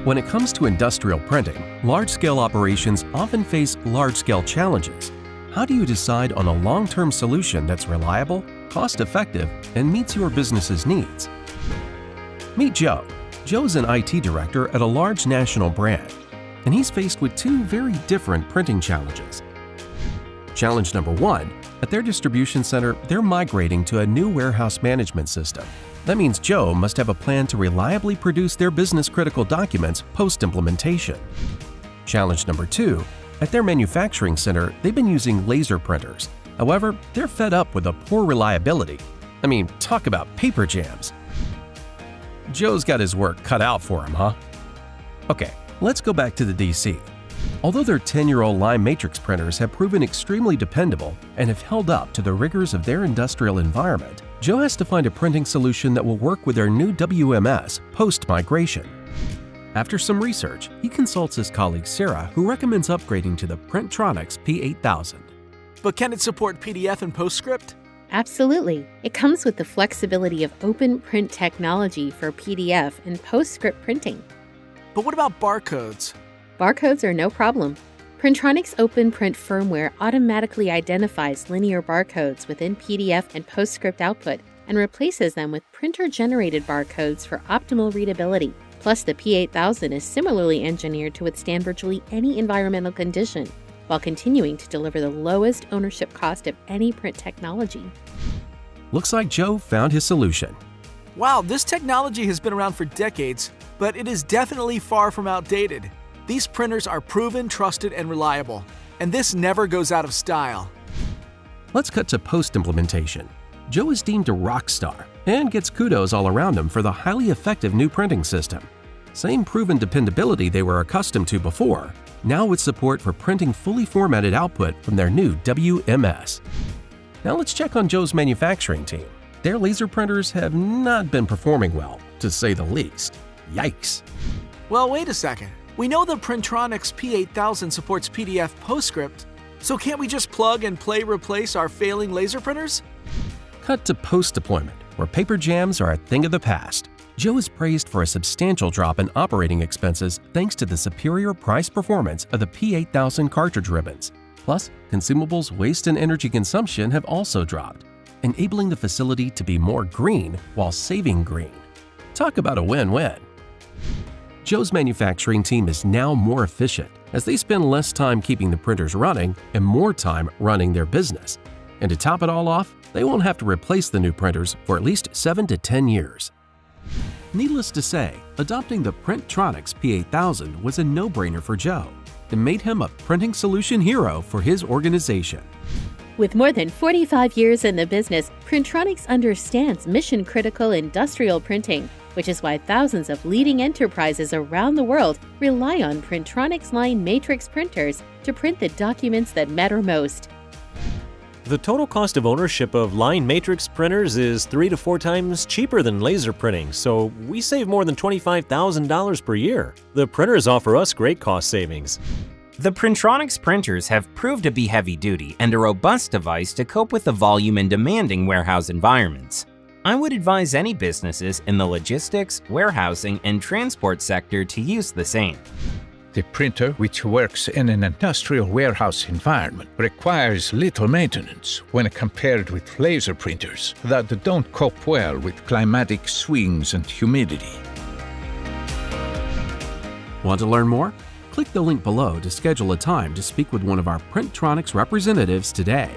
When it comes to industrial printing, large-scale operations often face large-scale challenges. How do you decide on a long-term solution that's reliable, cost-effective, and meets your business's needs? Meet Joe. Joe's an IT director at a large national brand, and he's faced with two very different printing challenges. Challenge number one, at their distribution center, they're migrating to a new warehouse management system. That means Joe must have a plan to reliably produce their business-critical documents post-implementation. Challenge number two, at their manufacturing center, they've been using laser printers. However, they're fed up with the poor reliability. I mean, talk about paper jams. Joe's got his work cut out for him, huh? Okay, let's go back to the DC. Although their 10-year-old Line Matrix printers have proven extremely dependable and have held up to the rigors of their industrial environment, Joe has to find a printing solution that will work with their new WMS post-migration. After some research, he consults his colleague Sarah, who recommends upgrading to the PRINTRONIX P8000. But can it support PDF and PostScript? Absolutely. It comes with the flexibility of open print technology for PDF and PostScript printing. But what about barcodes? Barcodes are no problem. PRINTRONIX Open Print firmware automatically identifies linear barcodes within PDF and PostScript output and replaces them with printer-generated barcodes for optimal readability. Plus, the P8000 is similarly engineered to withstand virtually any environmental condition, while continuing to deliver the lowest ownership cost of any print technology. Looks like Joe found his solution. Wow, this technology has been around for decades, but it is definitely far from outdated. These printers are proven, trusted, and reliable, and this never goes out of style. Let's cut to post-implementation. Joe is deemed a rock star and gets kudos all around him for the highly effective new printing system. Same proven dependability they were accustomed to before, now with support for printing fully formatted output from their new WMS. Now let's check on Joe's manufacturing team. Their laser printers have not been performing well, to say the least. Yikes. Well, wait a second. We know the PRINTRONIX P8000 supports PDF PostScript, so can't we just plug and play replace our failing laser printers? Cut to post-deployment, where paper jams are a thing of the past. Joe is praised for a substantial drop in operating expenses thanks to the superior price performance of the P8000 cartridge ribbons. Plus, consumables waste and energy consumption have also dropped, enabling the facility to be more green while saving green. Talk about a win-win. Joe's manufacturing team is now more efficient as they spend less time keeping the printers running and more time running their business. And to top it all off, they won't have to replace the new printers for at least 7 to 10 years. Needless to say, adopting the PRINTRONIX P8000 was a no-brainer for Joe and made him a printing solution hero for his organization. With more than 45 years in the business, PRINTRONIX understands mission-critical industrial printing, which is why thousands of leading enterprises around the world rely on PRINTRONIX Line Matrix printers to print the documents that matter most. The total cost of ownership of Line Matrix printers is 3 to 4 times cheaper than laser printing, so we save more than $25,000 per year. The printers offer us great cost savings. The PRINTRONIX printers have proved to be heavy-duty and a robust device to cope with the volume and demanding warehouse environments. I would advise any businesses in the logistics, warehousing, and transport sector to use the same. The printer, which works in an industrial warehouse environment, requires little maintenance when compared with laser printers that don't cope well with climatic swings and humidity. Want to learn more? Click the link below to schedule a time to speak with one of our PRINTRONIX representatives today.